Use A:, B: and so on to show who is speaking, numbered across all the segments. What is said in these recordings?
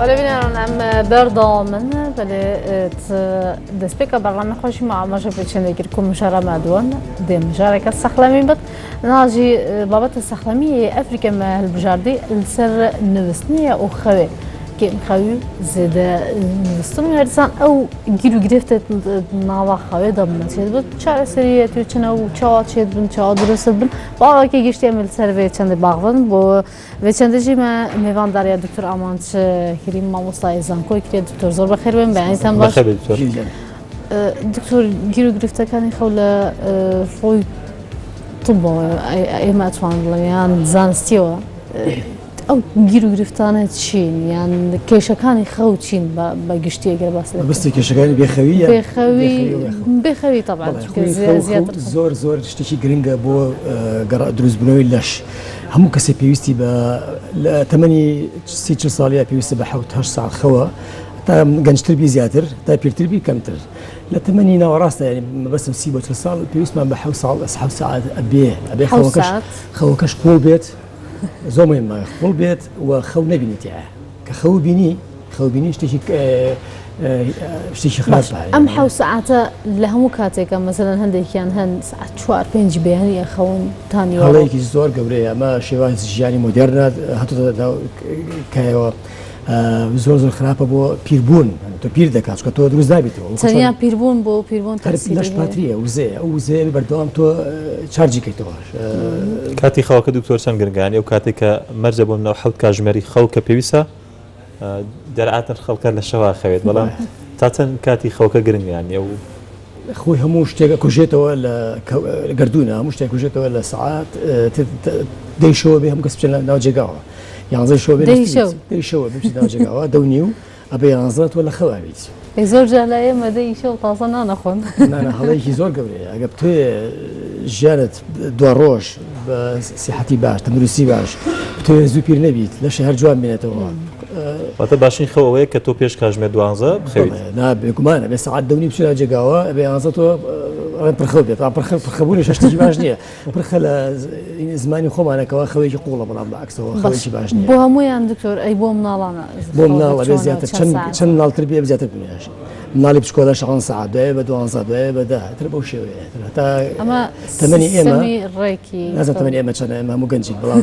A: ولی بینن ام بردامن ولی دسپیک برنامه خوشی مع ماشه بچنده گیر کم مشاره مدون دیم مشاره که سخلمی بود ناجی بابت سخلمی افریقا مهل بجاردی السر نوستنی او خوی که خوی زده نوستن هرسان او گیرو گرفته نوا خوی دام نشد بود چهار سریه تو چنو چهار شد بن چهار درست بن باقی که گشتی امل سر و چنده باغون با و چنده جی میوان داریا دکتر آمانش کریم ما مستعد زنکو که دکتر زور بخیر بیم به این تام باش دکتر گیرو گرفته کنی خول روی طبعا ایمت فاندلا یعنی زنستیو او گیرو گرفتانه چین یعنی کشکانی خو چین با گشتی اگر
B: بس کشکانی
A: بخوی طبعا
B: زیاد زور اشتشی گرینگا بو دروز بنوی لش همو کسی پیوستی با تمنی 30 سالیه پیوستی به 7 ساعت خوا تا گنجتر بی زیادتر تا پیرتر بی کمتر لتمني نوراسته يعني بس مسيبه اتصال بيوس ما بحاول ساعات ابيه خوكش قول بيت زو مهم قول بيت وخو نبيني تاعه كخو بيني اشتي خلاص
A: ام حو ساعات لهم كاتيك مثلا هندي كان هن ساعات شوار بينج بياني اخون ثاني
B: والله هيك زور قبريه ما شيء يعني مودرن هاتو كايو زور خرابه بو پیربون تو پیر دکاش که تو دروز نبیدی.
A: ثانیا پیربون بو پیربون
B: ترسیل. لش پاتریه وزه بردام تو چارجی کی توش.
C: کاتی خواهد دکتر سنگرگانی و کاتی که مرزبون نو حد کاجمری خواهد کپیوسا در عادت خلق کرد لشوا خوید ولی تاتن کاتی خواهد گرگانی او
B: خوی هموش تیگ کجیت ولا گردونه هموش تیگ کجیت ولا ساعات دیشو به هم کسب چند ناجگاه يعني زي شو ديشو بمشي ناجقوا دونيو ابي انزلت ولا خوابيت
A: زور جهلايه ما ديشو طاسنا نخون
B: انا هذيك زور قبري عقبت جانت دواروش بصحتي باش تمرسي باش تو زوبير نبيت لا شهر جوان بيناتو
C: وقت باشين خويه كتو بيش كاجمه دوانزا بخير
B: لا بكمان بس عاد دوني بمشي ناجقوا ابي انزلت برخبوني شاشتي باش نيه برخل زماني خو انا كوا خوي يقول بلا بالعكس هو خوي باش نيه
A: بو همو يا دكتور اي بو منالانا
B: بو منالا بزياده شن نال تربيه بزياده بنياش نالي بشكولا شغل ساعه بدو انصا بدا تربو شويه حتى
A: اما
B: 8
A: سمي الريكي
B: لازم 8 اما ما مو جنجي بلا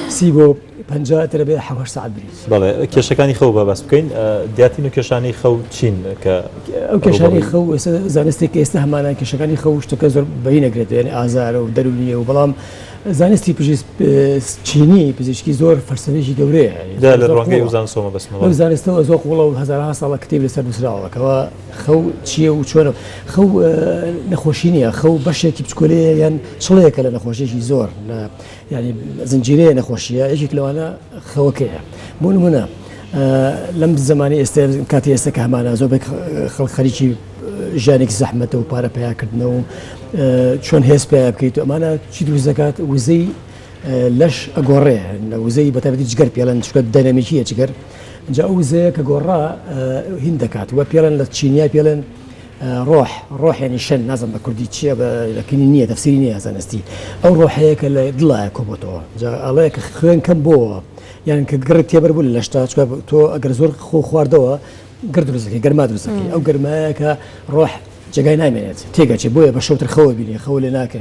B: سيبو پنجاه تربيه حواش ساعه بريس
C: بله كشكاني خو بس بكين دياتينو كشاني خو تشين ك
B: او كشاني خو زانستي كاستهمانا كشكاني خو اشتكزر بين جريت يعني ازار ودروليه وبلام زانستي بجيس تشيني بزيشكي زور فرسنيجي جوريه يعني
C: ده الرونجي وزان سوما بس
B: ما زانستو زوق والله هزارها صار كتيب لسر مسرا كوا خو تشي وشونو خو نخوشيني خو باش كي بتقولي يعني شليه كلا نخوشي زور يعني زنجيريه نخوشيه يجيك لو انا خوكيه مو هنا لم الزماني كاتي استكهمانا زوبك خلق خليجي جانك زحمة وبارا بيا كردنا شون هيس بيا بكيتو أمانة شيدو زكاة وزي لش أجوريه وزي بتابدي تجار بيلان شو ديناميكية تجار جاء وزي كجورا هندكات وبيلان لتشينيا بيلان روح يعني شن نازم بكرديتشيا لكن النية تفسير نية زانستي أو روح هيك اللي ضلع كوبوتو جاء الله خلين كم بوا يعني كقرب تيبر ولا لشتا تو أجر زور خواردوا قردرزكي قرمادرزكي أو قرماك روح جاي نايمنت تيجا تبويا بشوت الخوي بيني خوي لناك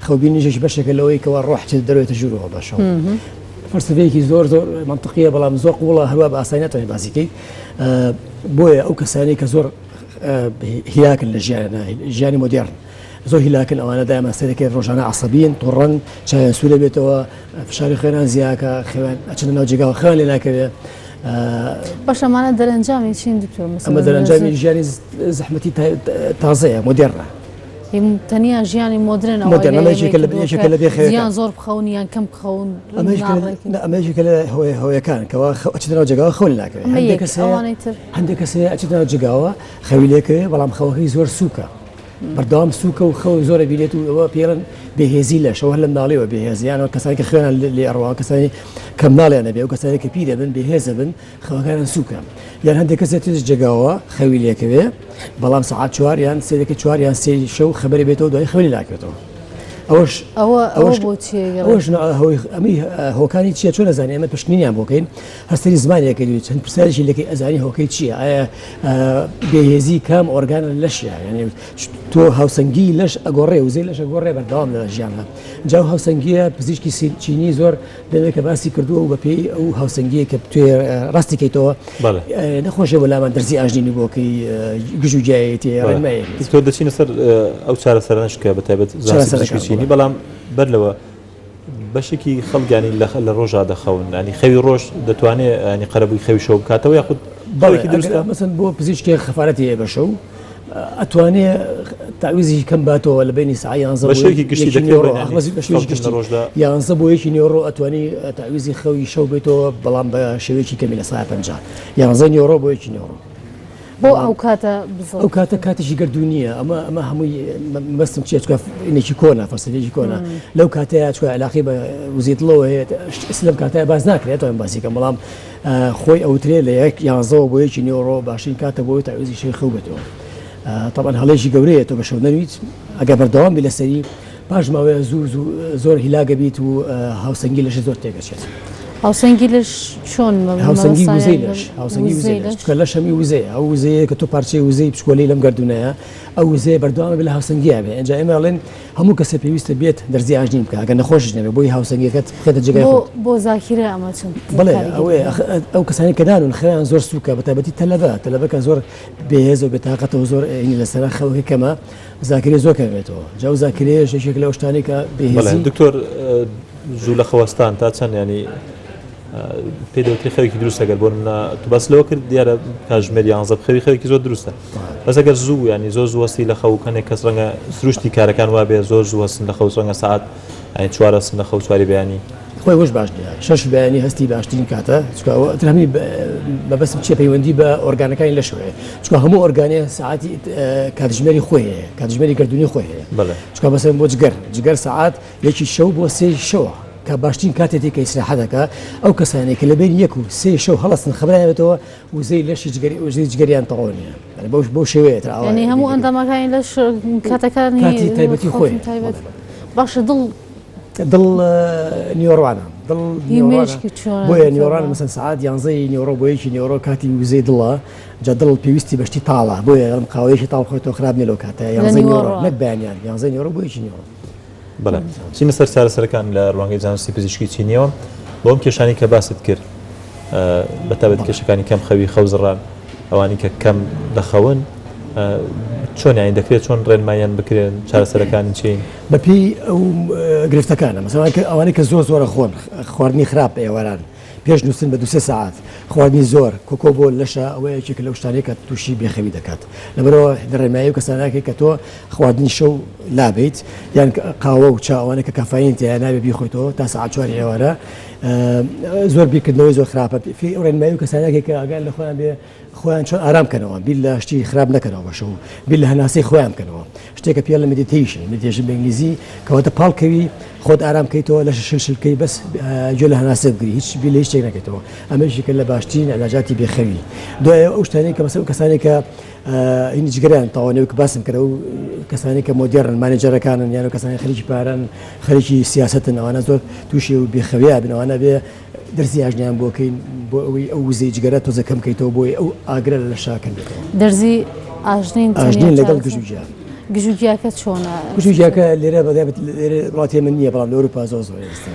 B: خوي بيني جيش بشكل لو يكوا روح تدروا تجروه بشو فلسفيكي زور منطقية بلا مزوق والله هربا أصينته بازيكي بويا أو كساني كزور هلاك الجاني مودرن زور هلاك أنا دائما استيقظ رجعنا عصبيين طرن شاي سوري بيتوا في شارع خيران زياكا خيران عشان نوجيكا خيران لناك
A: باش معنا درنجامي شين دكتور مثلا
B: اما درنجامي جاني زحمتي تازه مودرنه
A: هي ثانيه جاني مودرن او
B: اما شكل بخير
A: زيان زور بخون يعني كم بخون
B: اما شكل هو كان كوا اتشنا جاوا خون لك عندك سي اتشنا جاوا خوي لك والله مخوي زور سوكا بردام سوكا وخو زور بيليتو بيرن بهزيله شو هلا منالي وبهز يعني كساني كخينا اللي اروى كساني كمالي انا بيو كساني كبيره بن بهز بن خو كان سوكا يعني عندك كسيتي جاوا خوي لك بلام ساعات شوار يعني سيدك شوار يعني سي شو خبري بيتو دوي خوي لك بيتو
A: ئەوە بۆچی
B: ئەوش ئەمی هۆکانی چیە چۆن ئەزانانی ئەمە پشتنیان بۆکەین هەستری زمانێکی دوی چەند پرسیارێکی لەکەی ئەزانی هۆکەی چییە ئایا بێهێزی کام ئۆرگانە لەشیە یعنی تۆ هاوسەنگی لەش ئەگۆڕێ وزەی لەش ئەگۆڕێ بەردەوام لە ژیانە جاو هاوسەنگیە پزیشکی چینی زۆر لەوێ کە باسی کردووە و بەپێی ئەو هاوسەنگیە کە توێ ڕاستی کەیتەوە نەخۆشە وەلامان دەرزی ئاژنینی بۆکەی گژوجایەتی ڕێنمایە
C: تۆ دەچینە سەر ئەو چارەسەرانشکە بەتایبەت زانستی چینی بەڵام بەرلەوە بەشێکی خەڵگانی لە ڕۆژا دەخەون ینی خەوی ڕۆژ دەتوانێت ینی قەرەبووی خەوی شەو بکاتەوە یاخود
B: باوێکی دروستە مەسەن بۆ پزیشکی خەفارەتی هەیە بەشە و ئەتوانێ تاویزی کەم باتەوە لە بینی سعی
C: بەشێکی گشتی
B: یانزە بۆ یەکی نیۆڕۆ ئەتوانی تاویزی خەوی شەو بێتەوە بەڵام بە شێوەیەکی کەمی لە ساعت 50 یانزە نیۆڕۆ بۆ یەکی نیۆڕۆ
A: بۆ ئەو کاتە
B: ئەو کاتە کاتێکی گردو نییە ئەمە هەمووی مەستم چێت ئینێکی کۆنا فەسەلێکی کۆنا لەو کاتەیە چکە علاقی بە وزیتڵەوە هەیە لەم کاتەیە باز ناکرێت ئەم باسیکەم بەڵام خۆی ئەوترێ لە یەک یانزەوە بۆ یەکی نیۆڕۆ باشین کاتە بۆی تاویزی شەوی خەو بێتەوە طبعا هەڵێژی گەورەیە تۆ بە شەو نەویت ئەگە بەردەوام بی لەسەری پاش ماوەیە زۆر هیلاگە بیت و هاوسەنگی لەش زۆر تێگەچێت
A: هاوسەنگی لەش چۆن
B: هاوسەنگی وزەی لەش هاوسەنگی وزەی لەش کە لەش هەمی وزەیە ئەو وزەیە کە تۆ پارچەی وزەی پشکۆلەی لەم گردونەیە ئەو وزەیە بەردەوام بێ لە هاوسەنگیە بێ ئەنجا ئێمە ئەڵێن هەموو کەسە پێویستە بێت دەرزی ئاژنین بکە ئەگەر نەخۆشش نەبێ بۆی هاوسەنگیەکەت بخێتە جێگای خۆت
A: بۆ زاکیرە ئەمە چەند
B: بڵێ ئەو کەسانی کە دانون خەیان زۆر سووکە بەتایبەتی تەلەبەکە زۆر بێهێز و بێتاقەتەوە زۆر لەسەر خەوەکە کەمە زاکری زۆر کەمێتەوە جاو زاکرێ شێک لە شتانی کە بێهێزی
C: دکتۆر زوو لە خەوەستان تا چەند ینی پێدەوتری خەوێکی دروستە گەر بۆ تو باس لەوە کرد دیارە کاژمێر یانزە بخەوی خەوێکی زۆر دروستە بەس ئەگەر زوو ینی زۆر زووەستی لە خەو کەنێک کەس ڕەنگە سروشتی کارەکان وابێ زۆر زووەستن لە خەو ڕەنگە سعات چوارەسن لە خەو چواری بەیانی
B: خۆی وەش باش نیە شەش بەیانی هەستی باشترین کاتە چکە هەمی بەبەستم چیە پەیوەندی بە ئۆرگانەکانی لەشەوەیە چکە هەموو ئۆرگانێ سعاتی کاتژمێری خۆی هەیە کاتژمێری گردونی خۆی هەیە چکە بەسەر بۆ جگەر سعات یەکی شەو بۆ سێ شەوە کە باشترین کاتێتی کە ئیسراحە دەکە ئەو کەسانی کە لەبێن یەک و سێ شەو هەڵەستن خەبرایەوێتەوە وزەی لەشی جگەریان تەواو نییە بۆ شێوەیە
A: ینی هەموو ئەندامەکانی لەش کاتەکانی
B: کاتی تایبەتی خۆی
A: باشە
B: دڵ نیۆڕوانە بۆیە نیۆڕان مەسەن سعات یانزەی نیۆڕۆ بۆ یەکی نیۆڕۆ کاتی وزەی دڵە جا دڵ پێویستی بەشتی تاڵە بۆیە ئەم قاوەیەکی تاڵ خۆیتەوە خراپ نیە لەو کاتە یانزەی نیۆڕۆ نەک بەیانیان یانزەی نیۆڕۆ بۆ یەکی نیۆڕۆ
C: بەڵێ چینە سەر چارەسەرەکان لە ڕوانگەی زانستی پزیشکی چینیەوە بۆ ئەم کێشانی کە باست کرد بەتابەت کێشەکانی کەم خەوی خەوزڕان ئەوانی کە کەم دەخەون چۆن یانی دەکرێت چۆن ڕێنمایان بکرێن چارەسەرەکانی چین
B: بەپی ئەو گرفتەکانە مەسەڵەن ئەوانەی کە زۆرە خۆن خواردنی خراپ ئێواران پێش نووسن بە 2 ساعت خواردنی زۆر کۆکۆ بۆ لەشە ئەوەیەکی لەو شتانەیە کە تووشی بێخەوی دەکات لەبەرەوە دەڕێمایی و کەساناکەی کە تۆ خواردنی شەو لابیت یان قاوە و چاوانە کە کافین تیا نابێ بیخۆیتەوە تا ساعت 4 ئێوارە زۆر بیرکردنەوەی زۆر خراپە ڕێنمایی و کەساناکەی کە ئاگان لە خۆیان بێ خۆیان چۆن ئارام کەنەوە بیل لە شتی خراپ نەکەنەوە بەشە و بیل لە هەناسەی خۆیان بکەنەوە شتێکە پێ لە مدیتیشن بە ئینگلیزی کەواتە پاڵکەوی خۆت ئارام کەیتەوە لە شلکەی بەس گوێ لە هەناسە بگری هیچ بیل هیچ شتێک نەکەیتەوە ئەمەشی کە لە باشترین علاجاتی بێخەوی دوایە ئەو شتانەی کە مەسەڵ کەسانی کە هینی جگەریان تاوانەوە کە باسم کردە و کەسانی کە مۆدێرن مانێجەرەکانن یان کەسانی خەریکی پارن خەریکی سیاستن ئەوانە زۆر تووشی و بێخەویە بنەوانە بێ دەرزی ئاژنیان بۆکەین بۆ ئەوەی ئەو وزەی جگەرە تۆزە کەم بکەیتەوە بۆی ئەو ئاگرە لە شاکەن بێتەوە
A: دەرزی ئاژنین
B: لەگەڵ گژوجیان
A: گژوگیاکە چۆنە
B: گژوجیاکە لێرە بەدابێت وڵاتی من نییە بەڵام لە ئەوروپا زۆر ئێستا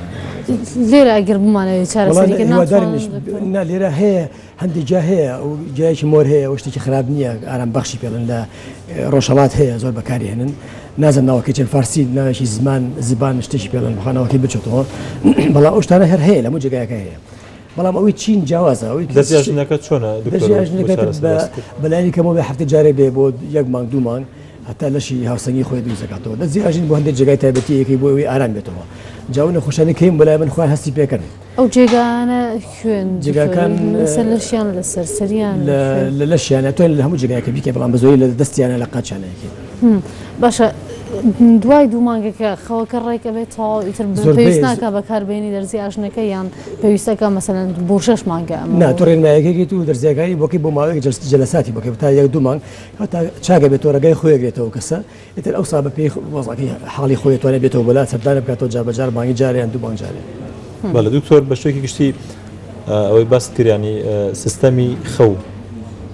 A: لێرە ئەگەر بمانەوێت چارەسەریکە
B: لێرە هەیە هەندێک جا هەیە و جایکی مۆر هەیە ئەو شتێکی خراپ نییە ئارام بەخشی پێڵن لە ڕۆژهەڵات هەیە زۆر بەکاری هێنن نازم ناوەکەی چەند فارسی ناوێکی زبان شتێکی پێڵن بخانەوەکی بچێتەوە بەڵام ئەو شتانە هەر هەیە لە هەموو جێگایەکە هەیە بەڵام ئەوەی چین جیاوازە ئەوەی
C: دەستیاژنەکە چۆنە
B: بەلایانی کەمەوە بە هەفتە جارێ بێ بۆ 1 مانگ 2 مانگ هەتا لەشی هاوسەنگی خۆی دروستەکاتەوە دەستی ئاژین بۆ هەندێک جێگای تایبەتیەکەی بۆ ئەوەی ئارام بێتەوە جاو نەخۆشانەی کەیم بەلای من خۆیان هەستی پێکردن
A: ئەو جێگانە خوێن
B: جێگاکان
A: لەسەر لەشیان لەسەر سەریان
B: لە لەشیانە توێن لە هەموو جێگایکە بیکە بەڵام بەزۆری لە دەستیانە لە قاچانەیەکی
A: باشە دوای دوو مانگەکە خەوەکە ڕێکە بێتەوە ئیتر
B: زۆر
A: پێویست
B: بێز.
A: ناکە بەکاربێنی دەرزی ئاژنەکە یان پێویستەکە مەسەلەن بۆ 6 مانگە
B: نا تو ڕێنمایەکەی و دەرزیەکانی بۆکەی بۆ ماوەیەک جەلەساتی بۆکە تا یەک دوو مانگ هەتا چاکە بێتەوە ڕێگای خۆیەگرێتەوە کەسە ئیتر ئەوسا بە پێی وەزعەکەی حاڵی خۆی توانێت بێتەوە بەلا سەردانە بکاتەوە جابەجار مانگی جاریان دوو مانگ جارێ
C: بەڵێ دکتۆر بە شوێکی گشتی ئەوەی باست کردیانی سیستەمی خەو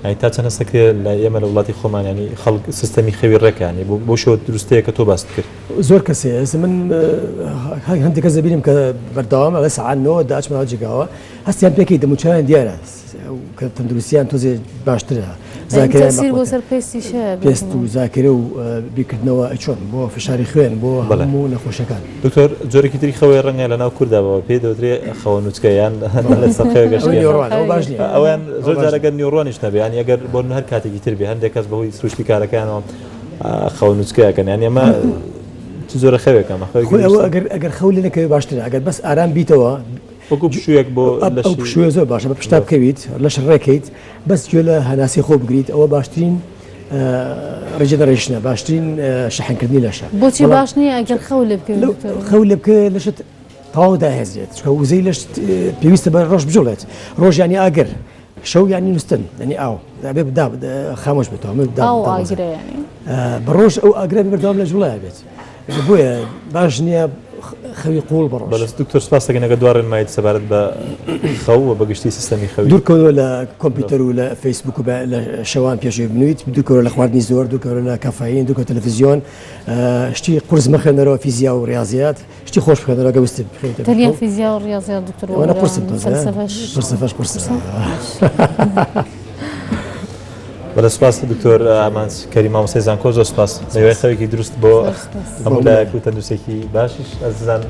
C: ینی تا چەند هەستەکە لە ئێمە لە وڵاتی خۆمان ینی خەڵک سیستەمی خەوی ڕێکانی بۆ شێوە دروستەیە کە تۆ باست کرد
B: زۆر کەسێ من هەندێک کەس دەبینم کە بەردەوام ئەڵێ سەعاتەوە داچمەوە جێگاوە هەستیان پێکەی دەموچیان دیارە کە تەندروستیان تۆزێ باشترە
A: تەسیر بۆ سەر پێستیشە
B: پێست و زاکرە و بیکردنەوە چۆن بۆ فشاری خوێن بۆ هەموو نەخۆشەکان
C: دکتۆر جۆرەی تری خەوەی ڕەنگە لە ناو کورداوە پێ دەوترێت خەوە نوچکەیان لە سەرخەوە گەشتیان
B: باش نیە
C: ئەویان زۆر جارەگەر نیۆڕۆنیش نەبیان ئەگەر بۆ هەر کاتێکی تر بێ هەندێک کەس بەهۆی سروشتی کارەکانەوە خەوە نوچکەکەن یان ئێمە زۆرە خەوێکەمە
B: ئەگەر خەو لێ نەکەوێت باشترە ئەگەر بەس ئارام بیتەوە
C: وەکو پشوویەک بۆ
B: ئەو پشوێ زۆر باشە بە پشتا بکەویت لەش ڕێکیت بەس گوێ لە هەناسی خۆ بگریت ئەوە باشترین ڕێژەدەڕێژنە باشترین شەحنکردنی لەشە
A: بۆچی باش نییە ئەگەر خەو لێ بکەوێت
B: خەو لێ بکە لەشت تەواو داهێزرێت چکە وزەی لەش پێویستە بە ڕۆژ بجوڵێت ڕۆژ ینی ئاگر شەو ینی نووسن ینی ئاو دابێ بدا خامۆش بێتەوە بە ڕۆژ ئەو ئاگرە بەردەوام لە جوڵای بێت بۆیە باش نییە خەوی قوڵ بڕۆ
C: بەڵست دکتۆر سپاس دەکەن ئەگە دوارن مایت سەبارەت بە خەو و بەگشتی سیستەمی خەوی
B: دوورکەوە لە کۆمپیوتەر و لە فیسبوک و لە شەوان پێشوی بنویت دوورکەوە لە خواردنی زۆر دوورکەوە لە کافین دوورکە تەلەڤیزیۆن شتی قورس مەخێنەرەوە فیزیا و ریاضیات شتی خۆش بخێنەرەوە گەوستت بخێنیتە
A: تەنیا فیزیا و ریاضیات دکتۆر
B: وەنە قورسم فەلسەفەش قورس
C: بەڵێ سپاس دکتۆر ئامانج کەریم مامۆستای زانکۆ زۆر سپاس لەوێ خەوێکی دروست بۆ هەموو لایەک و تەندروستێکی باشیش ئەزیزان